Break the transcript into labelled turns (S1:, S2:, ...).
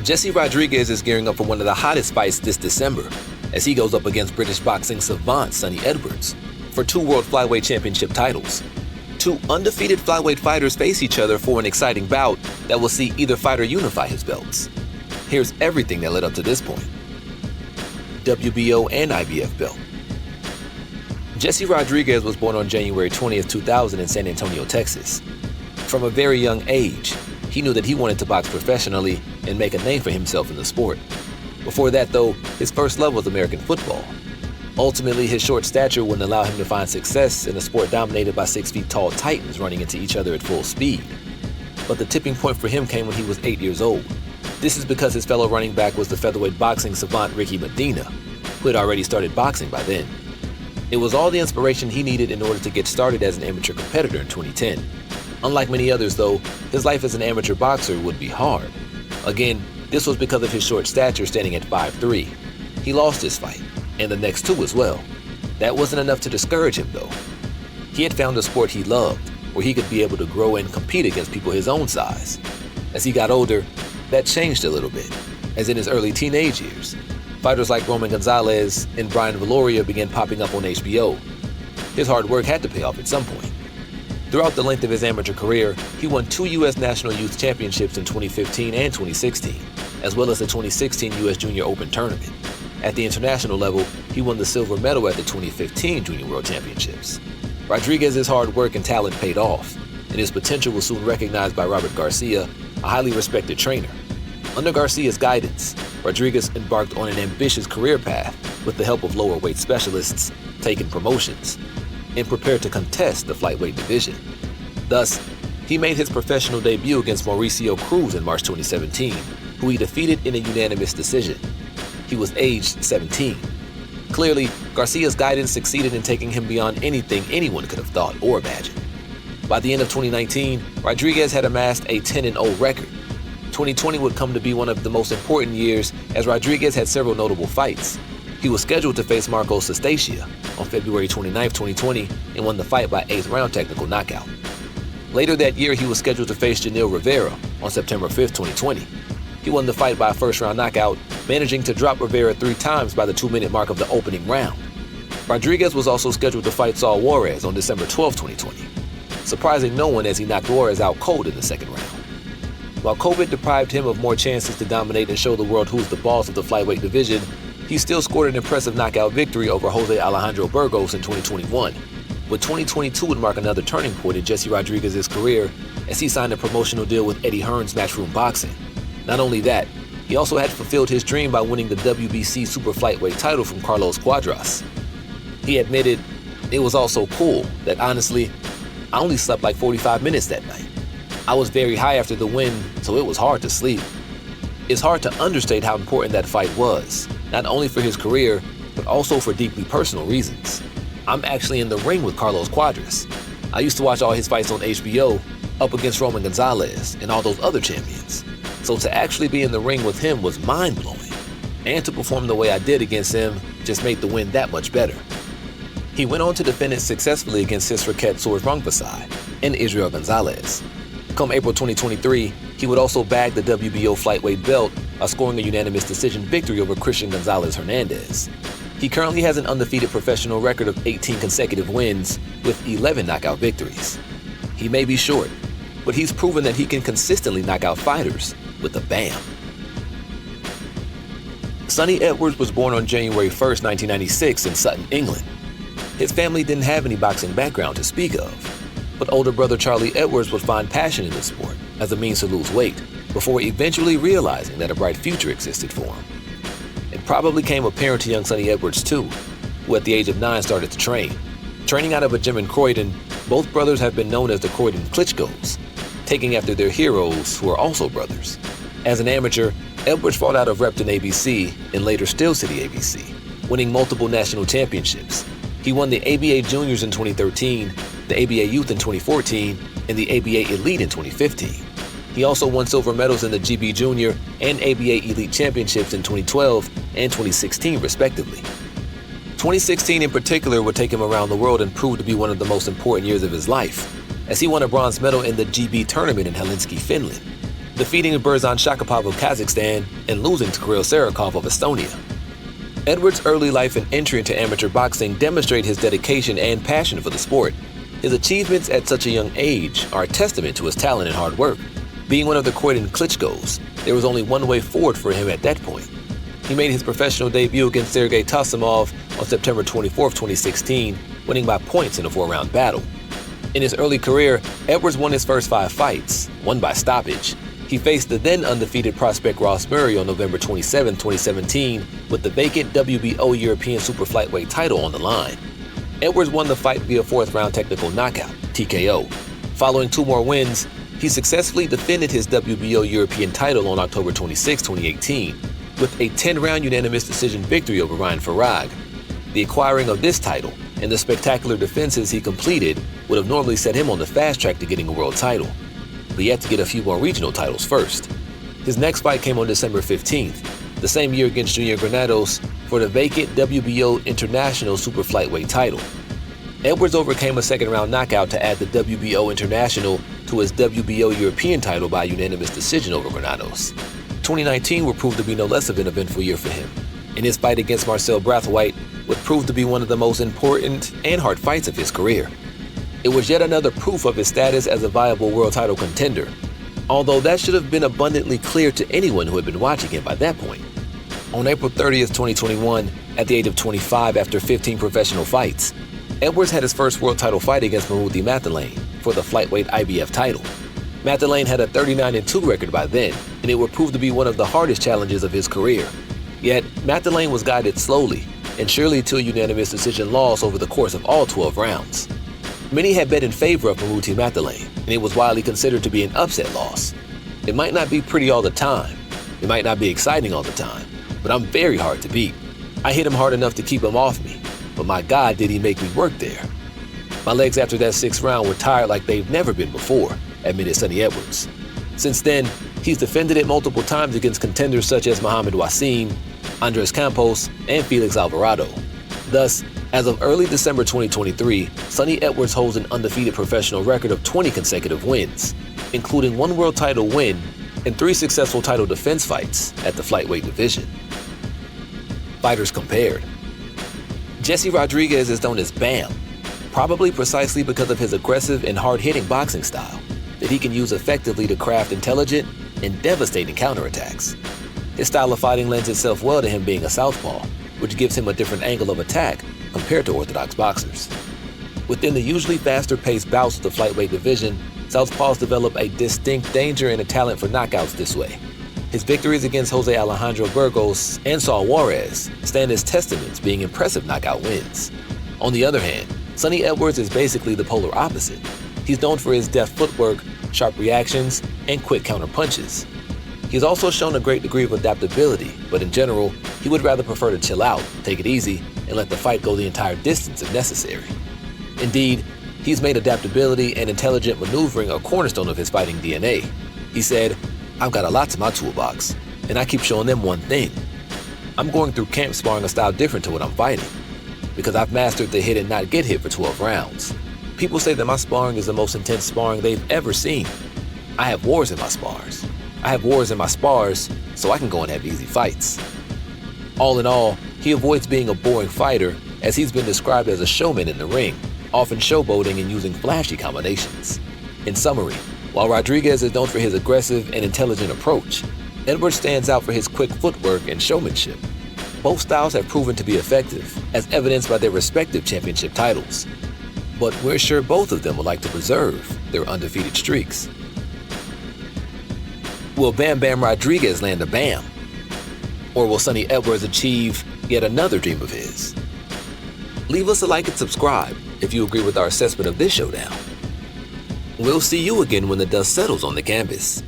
S1: Jesse Rodriguez is gearing up for one of the hottest fights this December, as he goes up against British boxing savant Sonny Edwards for 2 World Flyweight Championship titles. 2 undefeated flyweight fighters face each other for an exciting bout that will see either fighter unify his belts. Here's everything that led up to this point. WBO and IBF Belt. Jesse Rodriguez was born on January 20th, 2000 in San Antonio, Texas. From a very young age, he knew that he wanted to box professionally and make a name for himself in the sport. Before that, though, his first love was American football. Ultimately, his short stature wouldn't allow him to find success in a sport dominated by 6 feet tall titans running into each other at full speed. But the tipping point for him came when he was 8 years old. This is because his fellow running back was the featherweight boxing savant Ricky Medina, who had already started boxing by then. It was all the inspiration he needed in order to get started as an amateur competitor in 2010. Unlike many others, though, his life as an amateur boxer would be hard. Again, this was because of his short stature, standing at 5'3". He lost this fight, and the next 2 as well. That wasn't enough to discourage him, though. He had found a sport he loved, where he could be able to grow and compete against people his own size. As he got older, that changed a little bit, as in his early teenage years, fighters like Roman Gonzalez and Brian Valoria began popping up on HBO. His hard work had to pay off at some point. Throughout the length of his amateur career, he won 2 U.S. National Youth Championships in 2015 and 2016, as well as the 2016 U.S. Junior Open Tournament. At the international level, he won the silver medal at the 2015 Junior World Championships. Rodriguez's hard work and talent paid off, and his potential was soon recognized by Robert Garcia, a highly respected trainer. Under Garcia's guidance, Rodriguez embarked on an ambitious career path with the help of lower weight specialists, taking promotions, and prepared to contest the flyweight division. Thus, he made his professional debut against Mauricio Cruz in March 2017, who he defeated in a unanimous decision. He was aged 17. Clearly, Garcia's guidance succeeded in taking him beyond anything anyone could have thought or imagined. By the end of 2019, Rodriguez had amassed a 10-0 record. 2020 would come to be one of the most important years, as Rodriguez had several notable fights. He was scheduled to face Marco Sestacia on February 29, 2020, and won the fight by 8th round technical knockout. Later that year, he was scheduled to face Janil Rivera on September 5, 2020. He won the fight by a first-round knockout, managing to drop Rivera 3 times by the 2-minute mark of the opening round. Rodriguez was also scheduled to fight Saul Juarez on December 12, 2020, surprising no one as he knocked Juarez out cold in the second round. While COVID deprived him of more chances to dominate and show the world who's the boss of the flyweight division, he still scored an impressive knockout victory over Jose Alejandro Burgos in 2021. But 2022 would mark another turning point in Jesse Rodriguez's career, as he signed a promotional deal with Eddie Hearn's Matchroom Boxing. Not only that, he also had fulfilled his dream by winning the WBC Super Flyweight title from Carlos Cuadras. He admitted, "It was all so cool that honestly, I only slept like 45 minutes that night. I was very high after the win, so it was hard to sleep." It's hard to understate how important that fight was, not only for his career, but also for deeply personal reasons. I'm actually in the ring with Carlos Cuadras. I used to watch all his fights on HBO, up against Roman Gonzalez and all those other champions. So to actually be in the ring with him was mind-blowing. And to perform the way I did against him just made the win that much better. He went on to defend it successfully against Sisraket Sorvangvasai and Israel Gonzalez. Come April 2023, he would also bag the WBO Flyweight Belt by scoring a unanimous decision victory over Christian Gonzalez Hernandez. He currently has an undefeated professional record of 18 consecutive wins with 11 knockout victories. He may be short, but he's proven that he can consistently knock out fighters with a bam. Sonny Edwards was born on January 1st, 1996 in Sutton, England. His family didn't have any boxing background to speak of, but older brother Charlie Edwards would find passion in the sport as a means to lose weight, before eventually realizing that a bright future existed for him. It probably came apparent to young Sonny Edwards too, who at the age of 9 started to train. Training out of a gym in Croydon, both brothers have been known as the Croydon Klitschkos, taking after their heroes who are also brothers. As an amateur, Edwards fought out of Repton ABC and later Steel City ABC, winning multiple national championships. He won the ABA Juniors in 2013, the ABA Youth in 2014, and the ABA Elite in 2015. He also won silver medals in the GB Junior and ABA Elite Championships in 2012 and 2016, respectively. 2016 in particular would take him around the world and prove to be one of the most important years of his life, as he won a bronze medal in the GB tournament in Helsinki, Finland. defeating Berzan Shakapov of Kazakhstan and losing to Kirill Sarakov of Estonia. Edwards' early life and entry into amateur boxing demonstrate his dedication and passion for the sport. His achievements at such a young age are a testament to his talent and hard work. Being one of the Croydon Klitschkos, there was only one way forward for him at that point. He made his professional debut against Sergei Tasimov on September 24, 2016, winning by points in a 4-round battle. In his early career, Edwards won his first 5 fights, one by stoppage. He faced the then undefeated prospect Ross Murray on November 27, 2017, with the vacant WBO European Super Flyweight title on the line. Edwards won the fight via 4th-round technical knockout, TKO. Following 2 more wins, he successfully defended his WBO European title on October 26, 2018, with a 10-round unanimous decision victory over Ryan Farag. The acquiring of this title and the spectacular defenses he completed would have normally set him on the fast track to getting a world title, but he had to get a few more regional titles first. His next fight came on December 15th, the same year against Junior Granados, for the vacant WBO International Super Flyweight title. Edwards overcame a 2nd-round knockout to add the WBO International to his WBO European title by unanimous decision over Granados. 2019 would prove to be no less of an eventful year for him, and his fight against Marcel Brathwaite would prove to be one of the most important and hard fights of his career. It was yet another proof of his status as a viable world title contender, although that should have been abundantly clear to anyone who had been watching him by that point. On April 30th, 2021, at the age of 25 after 15 professional fights, Edwards had his first world title fight against Maruti Mathalane for the Flyweight IBF title. Mathalane had a 39-2 record by then, and it would prove to be one of the hardest challenges of his career. Yet, Mathalane was guided slowly and surely to a unanimous decision loss over the course of all 12 rounds. Many had bet in favor of Maruti Mathalane, and it was widely considered to be an upset loss. It might not be pretty all the time, it might not be exciting all the time, but I'm very hard to beat. I hit him hard enough to keep him off me, but my God, did he make me work there. My legs after that 6th round were tired like they've never been before, admitted Sonny Edwards. Since then, he's defended it multiple times against contenders such as Mohamed Wassim, Andres Campos, and Felix Alvarado. Thus, as of early December 2023, Sonny Edwards holds an undefeated professional record of 20 consecutive wins, including 1 world title win and 3 successful title defense fights at the flyweight division. Fighters compared. Jesse Rodriguez is known as BAM, probably precisely because of his aggressive and hard-hitting boxing style that he can use effectively to craft intelligent and devastating counterattacks. His style of fighting lends itself well to him being a southpaw, which gives him a different angle of attack compared to orthodox boxers. Within the usually faster-paced bouts of the flyweight division, southpaws develop a distinct danger and a talent for knockouts this way. His victories against Jose Alejandro Burgos and Saul Juarez stand as testaments, being impressive knockout wins. On the other hand, Sonny Edwards is basically the polar opposite. He's known for his deft footwork, sharp reactions, and quick counter punches. He's also shown a great degree of adaptability, but in general, he would rather prefer to chill out, take it easy, and let the fight go the entire distance if necessary. Indeed, he's made adaptability and intelligent maneuvering a cornerstone of his fighting DNA. He said, "I've got a lot to my toolbox, and I keep showing them one thing. I'm going through camp sparring a style different to what I'm fighting, because I've mastered the hit and not get hit for 12 rounds. People say that my sparring is the most intense sparring they've ever seen. I have wars in my spars. I have wars in my spars, so I can go and have easy fights." All in all, he avoids being a boring fighter, as he's been described as a showman in the ring, often showboating and using flashy combinations. In summary, while Rodriguez is known for his aggressive and intelligent approach, Edwards stands out for his quick footwork and showmanship. Both styles have proven to be effective, as evidenced by their respective championship titles. But we're sure both of them would like to preserve their undefeated streaks. Will Bam Bam Rodriguez land a BAM? Or will Sonny Edwards achieve yet another dream of his? Leave us a like and subscribe if you agree with our assessment of this showdown. We'll see you again when the dust settles on the canvas.